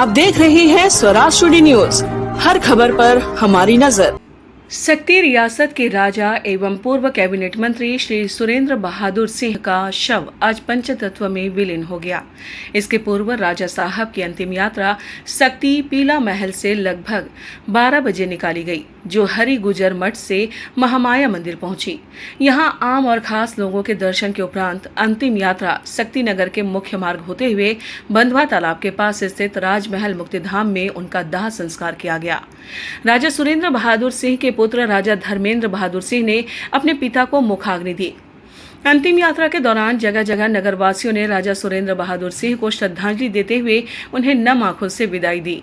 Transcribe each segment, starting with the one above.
आप देख रहे हैं स्वराज टुडे न्यूज। हर खबर पर हमारी नजर। शक्ति रियासत के राजा एवं पूर्व कैबिनेट मंत्री श्री सुरेंद्र बहादुर सिंह का शव आज पंचतत्व में विलीन हो गया। इसके पूर्व राजा साहब की अंतिम यात्रा शक्ति पीला महल से लगभग 12 बजे निकाली गई, जो हरि गुजर मठ से महामाया मंदिर पहुंची। यहां आम और खास लोगों के दर्शन के उपरांत अंतिम यात्रा शक्ति नगर के मुख्य मार्ग होते हुए बंधवा तालाब के पास स्थित राजमहल मुक्तिधाम में उनका दाह संस्कार किया गया। राजा सुरेंद्र बहादुर सिंह के पुत्र राजा धर्मेंद्र बहादुर सिंह ने अपने पिता को मुखाग्नि दी। अंतिम यात्रा के दौरान जगह जगह नगरवासियों ने राजा सुरेंद्र बहादुर सिंह को श्रद्धांजलि देते हुए उन्हें नम आंखों से विदाई दी।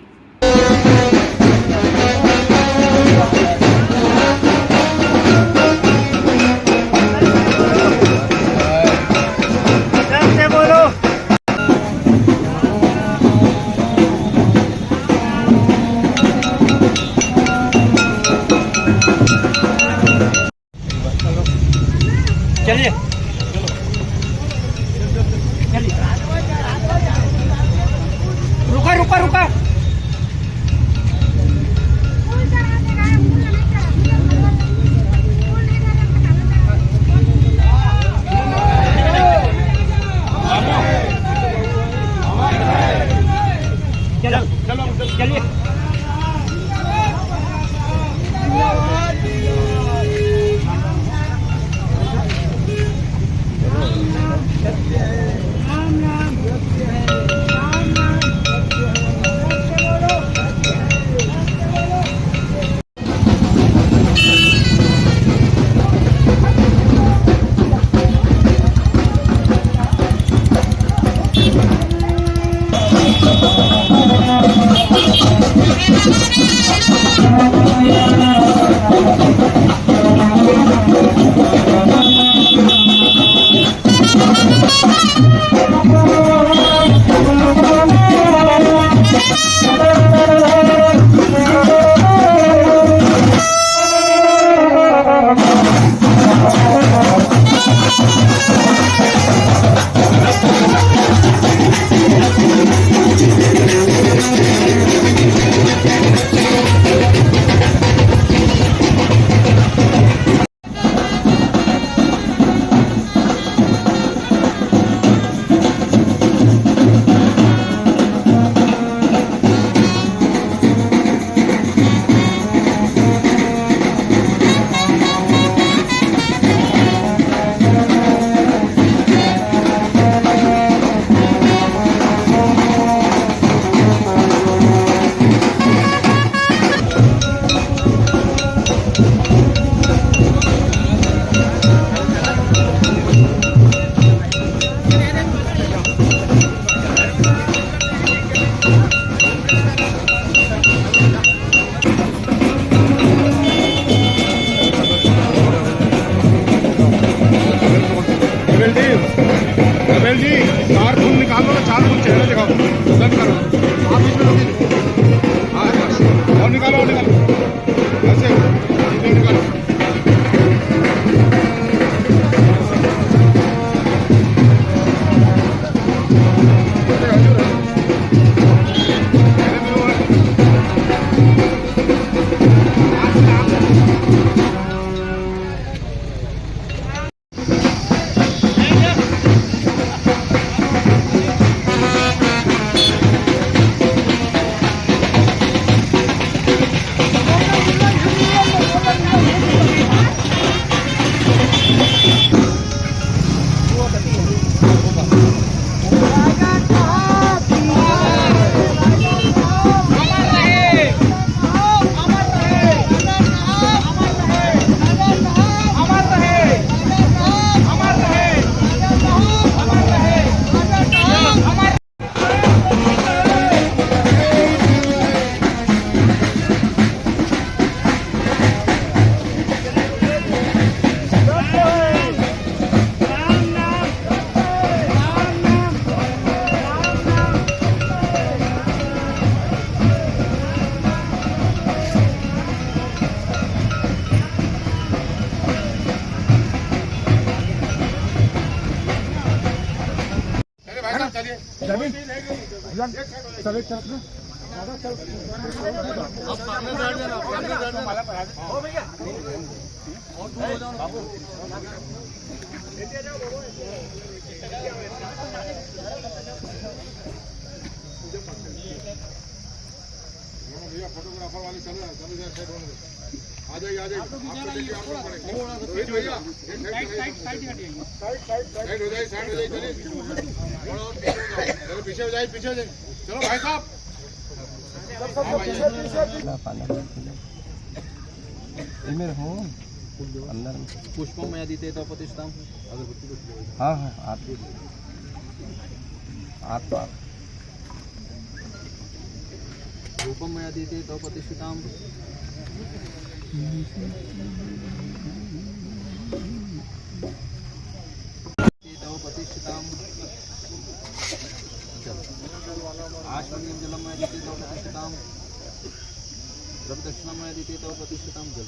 चलिए रुका रुका रुका चलो चलो चलिए चार फूल निकालो, चार फूल चेहरे दिखाओ, डन करो, आप बीच में रोकिए, हाँ बस, और निकालो ऐसे निकालो। चलिए सब एक तरफ में भैया फोटोग्राफर वाले चलो चलो यार साइड होने दो आ जाइए रोहित भैया साइड हो जाइए चलिए चलो पीछे हो जाइए चलो भाई साहब अंदर पुष्पम मयादिते तपतिष्ठाम हाँ हाँ आप रूपम मयादिते तपतिष्ठाम तपतिष्ठाम आश्वनीय जलम मयादिते तपतिष्ठाम दक्षिणम मयादिते तपतिष्ठाम जल।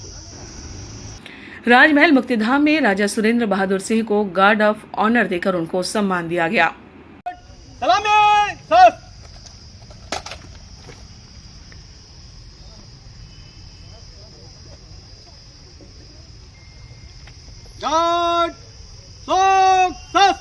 राजमहल मुक्तिधाम में राजा सुरेंद्र बहादुर सिंह को गार्ड ऑफ ऑनर देकर उनको सम्मान दिया गया। सलामी सर गार्ड सक्सेस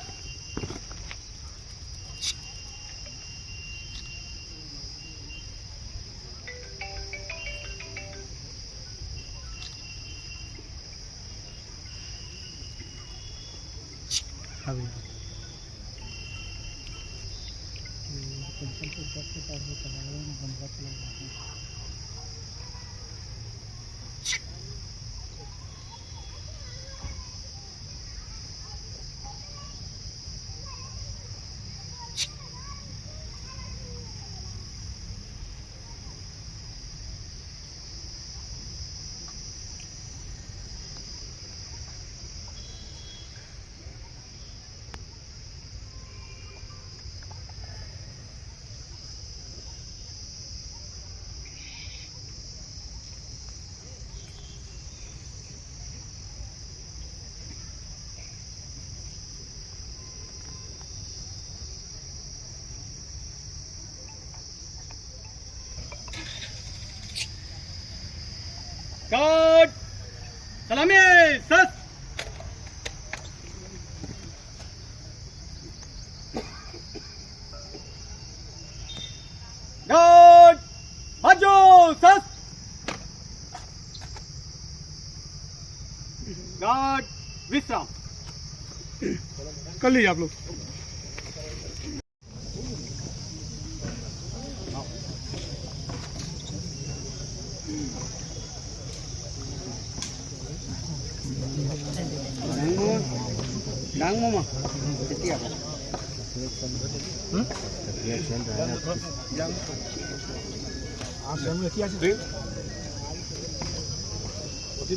गार्ड सलामी सर गार्ड बाजू सर गार्ड विश्राम कर लीजिए आप लोग डांग मामा कितनी आप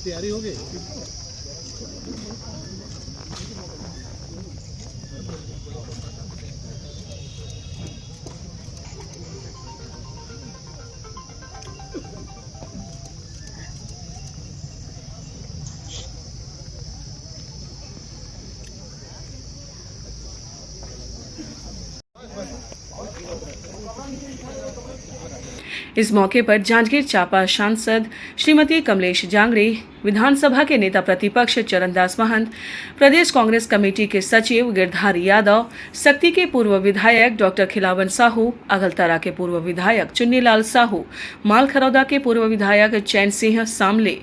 तैयारी हो गई इस मौके पर जांजगीर चांपा सांसद श्रीमती कमलेश जांगड़े, विधानसभा के नेता प्रतिपक्ष चरणदास महंत, प्रदेश कांग्रेस कमेटी के सचिव गिरधारी यादव, सक्ती के पूर्व विधायक डॉक्टर खिलावन साहू, अगलतरा के पूर्व विधायक चुन्नीलाल साहू, मालखरौदा के पूर्व विधायक चैन सिंह सामले,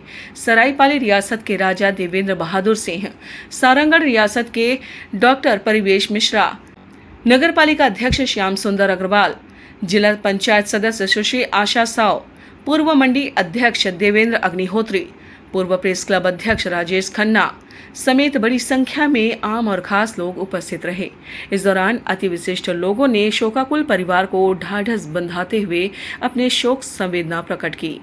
सरायपाली रियासत के राजा देवेंद्र बहादुर सिंह, सारंगढ़ रियासत के डॉक्टर परिवेश मिश्रा, नगर पालिका अध्यक्ष श्याम सुंदर अग्रवाल, जिला पंचायत सदस्य सुश्री आशा साव, पूर्व मंडी अध्यक्ष देवेंद्र अग्निहोत्री, पूर्व प्रेस क्लब अध्यक्ष राजेश खन्ना समेत बड़ी संख्या में आम और खास लोग उपस्थित रहे। इस दौरान अति विशिष्ट लोगों ने शोकाकुल परिवार को ढाढ़स बंधाते हुए अपने शोक संवेदना प्रकट की।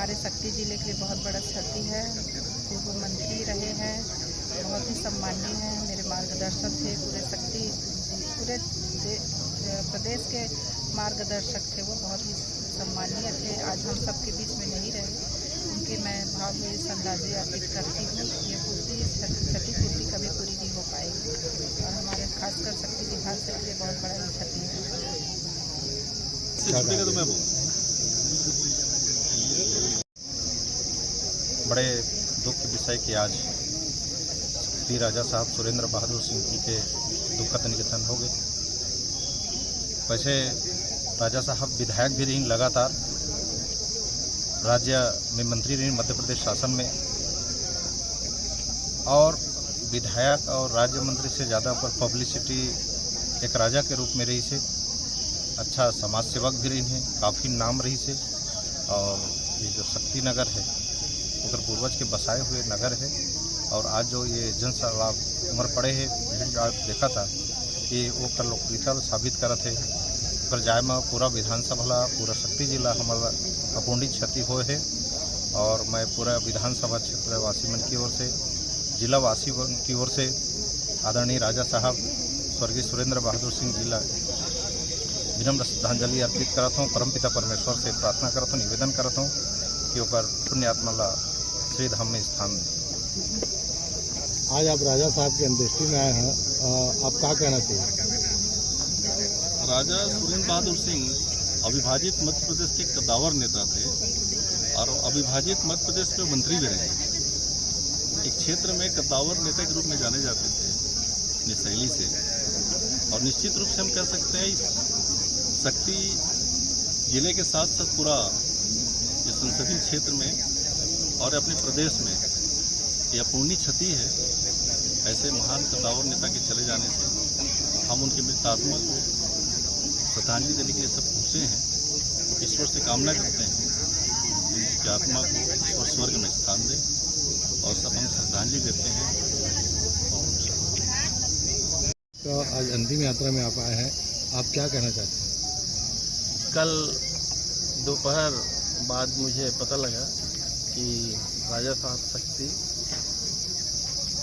हमारे शक्ति जिले के लिए बहुत बड़ा क्षति है। पूर्व मंत्री रहे हैं, बहुत ही सम्मानीय हैं, मेरे मार्गदर्शक थे, पूरे प्रदेश के मार्गदर्शक थे, वो बहुत ही सम्मानीय थे। आज हम सबके बीच में नहीं रहे, उनके मैं भावभीनी श्रद्धांजलि अर्पित करती हूँ। ये क्षतिपूर्ति कभी पूरी नहीं हो पाएगी और हमारे खासकर शक्ति विभाग से लिए बहुत बड़ा क्षति है। बड़े दुख के विषय कि आज श्री राजा साहब सुरेंद्र बहादुर सिंह जी के दुखद निधन हो गए। वैसे राजा साहब विधायक भी रही, लगातार राज्य में मंत्री रही मध्य प्रदेश शासन में, और विधायक और राज्य मंत्री से ज़्यादा पर पब्लिसिटी एक राजा के रूप में रही से। अच्छा समाज सेवक भी रही हैं, काफ़ी नाम रही से। और ये जो शक्ति नगर है उधर पूर्वज के बसाए हुए नगर है, और आज जो ये जन सैलाब उमर पड़े है, आज देखा था कि वो कर लोकप्रियता साबित करत है। पर जाए में पूरा विधानसभा ला, पूरा शक्ति जिला हमारा अपूर्णित क्षति हुए है। और मैं पूरा विधानसभा क्षेत्र वासी मन की ओर से, जिला वासी की ओर से आदरणीय राजा साहब स्वर्गीय सुरेंद्र बहादुर सिंह जिला विनम्र श्रद्धांजलि अर्पित करता हूँ। परमपिता परमेश्वर से प्रार्थना करता हूँ, निवेदन करता हूँ कि ओकर पुण्य आत्मा ला श्री धाम में स्थान दें। आज आप राजा साहब की अंत्येष्टि में आए हैं, आप क्या कहना चाहिए? राजा सुरेंद्र बहादुर सिंह अविभाजित मध्य प्रदेश के कद्दावर नेता थे और अविभाजित मध्य प्रदेश के मंत्री भी रहे। एक क्षेत्र में कद्दावर नेता के रूप में जाने जाते थे अपनी शैली से, और निश्चित रूप से हम कह सकते हैं इस शक्ति जिले के साथ साथ पूरा ये संसदीय क्षेत्र में और अपने प्रदेश में ये अपूर्णीय क्षति है। ऐसे महान कद्दावर नेता के चले जाने से हम उनके मृतात्मा को श्रद्धांजलि देने के लिए सब पहुँचे हैं। ईश्वर से कामना करते हैं उनकी आत्मा को ईश्वर स्वर्ग में स्थान दे, और सब हम श्रद्धांजलि देते हैं। तो आज अंतिम यात्रा में आप आए हैं, आप क्या कहना चाहते हैं? कल दोपहर बाद मुझे पता लगा कि राजा साहब शक्ति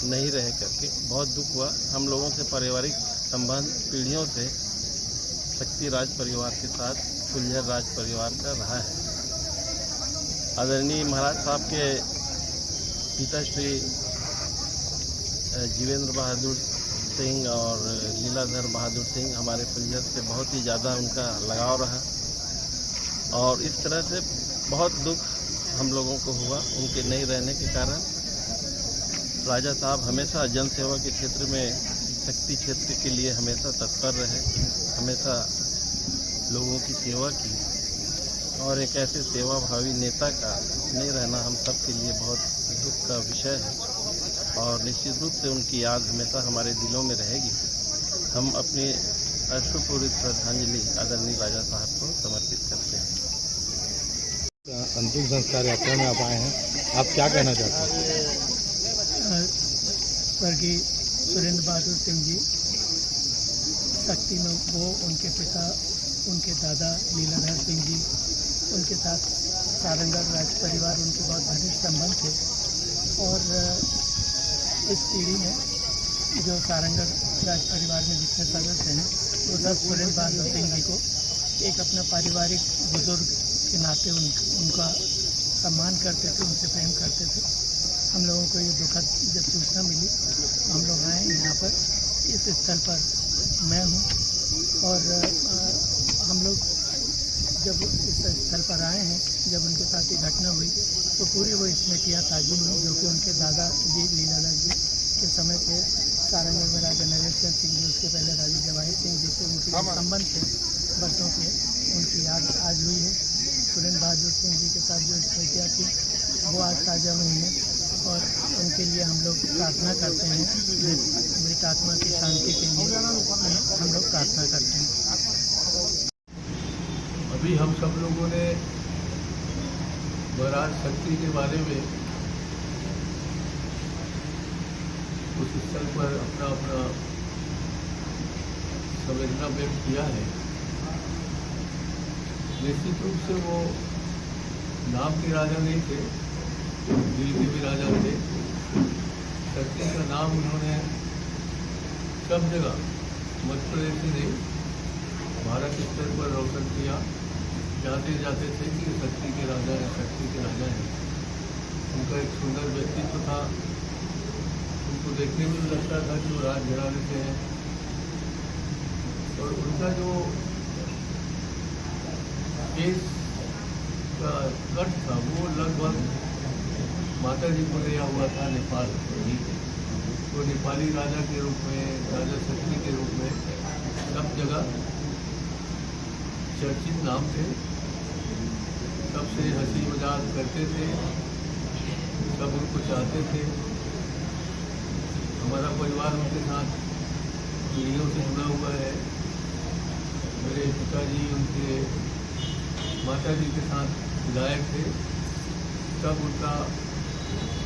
नहीं रहे करके बहुत दुख हुआ। हम लोगों से पारिवारिक संबंध पीढ़ियों से शक्ति राज परिवार के साथ फुलझर राज परिवार का रहा है। आदरणीय महाराज साहब के पिता श्री जीवेंद्र बहादुर सिंह और लीलाधर बहादुर सिंह हमारे फुलझर से बहुत ही ज़्यादा उनका लगाव रहा, और इस तरह से बहुत दुख हम लोगों को हुआ उनके नहीं रहने के कारण। राजा साहब हमेशा जनसेवा के क्षेत्र में, शक्ति क्षेत्र के लिए हमेशा तत्पर रहे, हमेशा लोगों की सेवा की, और एक ऐसे सेवाभावी नेता का नहीं रहना हम सब के लिए बहुत दुख का विषय है, और निश्चित रूप से उनकी याद हमेशा हमारे दिलों में रहेगी। हम अपनी अश्रुपूरित श्रद्धांजलि आदरणीय राजा साहब को समर्पित करते हैं। अंतिम संस्कार यात्रा में आप आए हैं, आप क्या कहना चाहते हैं? स्वर्गीय सुरेंद्र बहादुर सिंह जी शक्ति में, वो उनके पिता, उनके दादा लीलाधर सिंह जी, उनके साथ सारंगढ़ राज परिवार, उनके बहुत घनिष्ठ संबंध थे। और इस पीढ़ी में जो सारंगढ़ राज परिवार में जितने सदस्य हैं वो सब सुरेंद्र बहादुर सिंह जी को एक अपना पारिवारिक बुजुर्ग के नाते उनका सम्मान करते थे, उनसे प्रेम करते थे। हम लोगों को ये दुखद जब सूचना मिली तो हम लोग आए यहाँ पर, इस स्थल पर मैं हूँ, और हम लोग जब इस स्थल पर आए हैं, जब उनके साथ ये घटना हुई तो पूरी वो स्मृतियाँ ताज़ी हुई जो कि उनके दादाजी लीलाधर जी के समय से सारंगढ़ में राजा नरेश सिंह जी, उसके पहले राजा जवाहिर सिंह जी से उनके जो संबंध थे वर्षों के, उनकी याद आज हुई है। सुरेंद्र बहादुर सिंह जी के साथ जो स्मृतियाँ थी वो आज ताज़ा हुई हैं, और उनके लिए हम लोग प्रार्थना करते हैं, मृत आत्मा की शांति के लिए हम लोग प्रार्थना करते हैं। अभी हम सब लोगों ने महाराज शक्ति के बारे में उस स्थल पर अपना अपना संवेदना व्यक्त किया है। निश्चित रूप से वो नाम के राजा नहीं थे, दिल के भी राजा थे। शक्ति का नाम उन्होंने सब जगह, मध्य प्रदेश ही नहीं भारत स्तर पर रोशन किया। जाते जाते थे कि शक्ति के राजा हैं, शक्ति के राजा हैं। उनका एक सुंदर व्यक्तित्व था, उनको देखने में भी लगता था कि वो राज घराने से हैं। और उनका जो केस का कट था वो लगभग माता जी को लिया हुआ था नेपाल ही। तो नेपाली राजा के रूप में, राजा शक्ति के रूप में सब जगह चर्चित नाम थे। सबसे हंसी मजाक करते थे, सब उनको चाहते थे। हमारा परिवार उनके साथ पीढ़ियों से जुड़ा हुआ है। मेरे पिताजी उनके माता जी के साथ विधायक थे। तब उनका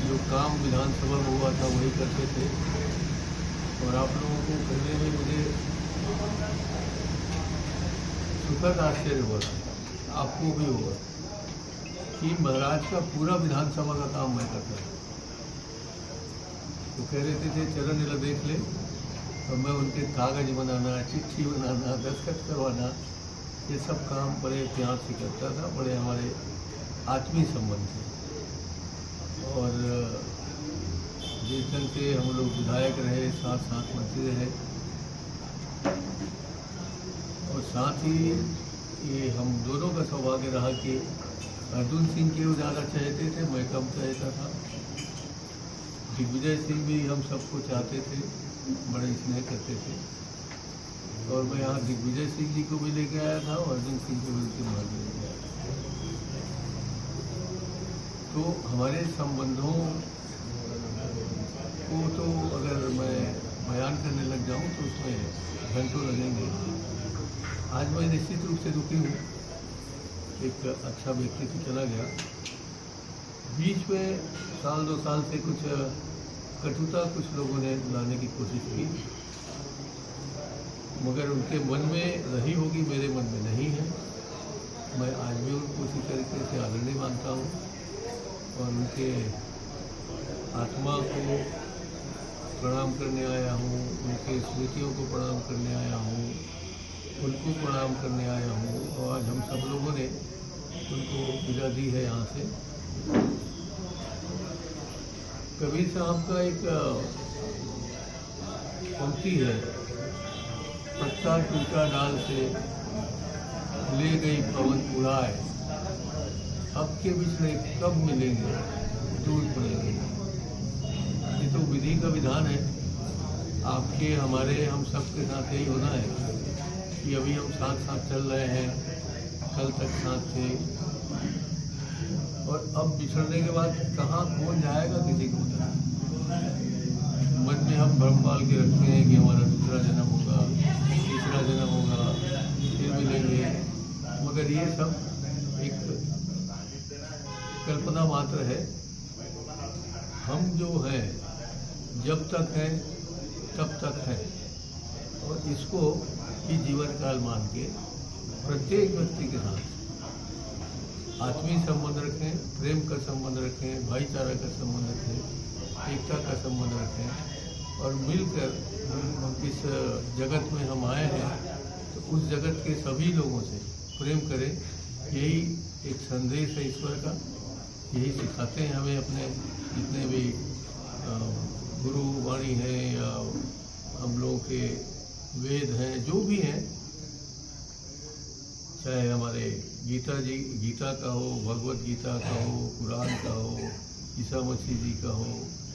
जो काम विधानसभा में हुआ था वही करते थे। और आप लोगों को कहने में मुझे सुखद आश्चर्य हुआ, आपको भी होगा, कि महाराज का पूरा विधानसभा का काम मैं करता था। तो कह रहे थे चरण नीला देख ले, तो मैं उनके कागज बनाना, चिट्ठी बनाना, दस्तखत करवाना, ये सब काम बड़े प्यार से करता था। बड़े हमारे आत्मीय संबंध थे। और जिस ढंग से हम लोग विधायक रहे, साथ साथ मंत्री रहे, और साथ ही ये हम दोनों का सौभाग्य रहा कि अर्जुन सिंह के वो ज़्यादा चाहते थे, मैं कम चाहता था। दिग्विजय सिंह भी हम सबको चाहते थे, बड़े स्नेह करते थे। और मैं यहाँ दिग्विजय सिंह जी को भी लेके आया था और अर्जुन सिंह को भी उनके महल में लेके आया था। तो हमारे संबंधों को तो अगर मैं बयान करने लग जाऊँ तो उसमें घंटों लगेंगे। आज मैं निश्चित रूप से दुखी हूँ, एक अच्छा व्यक्तित्व चला गया। बीच में साल 2 साल से कुछ कटुता कुछ लोगों ने लाने की कोशिश की, मगर उनके मन में रही होगी, मेरे मन में नहीं है। मैं आज भी उनको उसी तरीके से आदरणीय मानता हूँ और उनके आत्मा को प्रणाम करने आया हूँ, उनके स्मृतियों को प्रणाम करने आया हूँ, उनको प्रणाम करने आया हूँ। और आज हम सब लोगों ने उनको विदा दी है यहाँ से। कबीर साहब का एक पंक्ति है, पत्ता टूटा डाल से ले गई पवन उड़ाए, अब के बिछड़े कब मिलेंगे दूर पड़ेंगे। ये तो विधि का विधान है, आपके हमारे हम सबके साथ यही होना है कि अभी हम साथ साथ चल रहे हैं, कल तक साथ थे, और अब बिछड़ने के बाद कहाँ कौन जाएगा किसी को पता नहीं। मन में हम भ्रम पाल के रखते हैं कि हमारा दूसरा जन्म होगा, तीसरा जन्म होगा, फिर मिलेंगे, मगर ये सब एक कल्पना मात्र है। हम जो हैं जब तक हैं तब तक हैं, और इसको ही जीवन काल मान के प्रत्येक व्यक्ति के साथ आत्मीय संबंध रखें, प्रेम का संबंध रखें, भाईचारा का संबंध रखें, एकता का संबंध रखें, और मिलकर इस जगत में हम आए हैं तो उस जगत के सभी लोगों से प्रेम करें। यही एक संदेश है ईश्वर का, यही सिखाते हैं हमें अपने जितने भी गुरु वाणी हैं या हम लोगों के वेद हैं, जो भी हैं, चाहे हमारे गीता का हो, भगवत गीता का हो, कुरान का हो, ईसा मसीह जी का हो,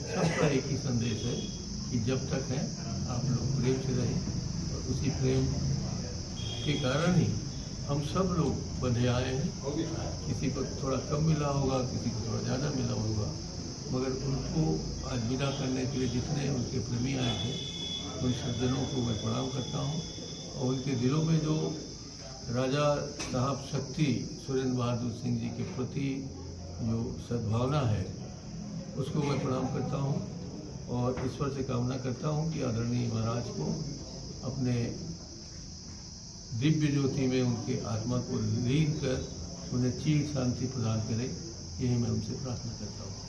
सबका एक ही संदेश है कि जब तक है आप लोग प्रेम से रहें। और उसी प्रेम के कारण ही हम सब लोग बंधे आए हैं। किसी को थोड़ा कम मिला होगा, किसी को थोड़ा ज़्यादा मिला होगा, मगर उनको आज विदा करने के लिए जितने उनके प्रेमी आए थे उन सज्जनों को मैं प्रणाम करता हूँ। और उनके दिलों में जो राजा साहब शक्ति सुरेंद्र बहादुर सिंह जी के प्रति जो सद्भावना है उसको मैं प्रणाम करता हूँ और ईश्वर से कामना करता हूँ कि आदरणीय महाराज को अपने दिव्य ज्योति में उनके आत्मा को लीन कर उन्हें चिर शांति प्रदान करें। यही मैं उनसे प्रार्थना करता हूँ।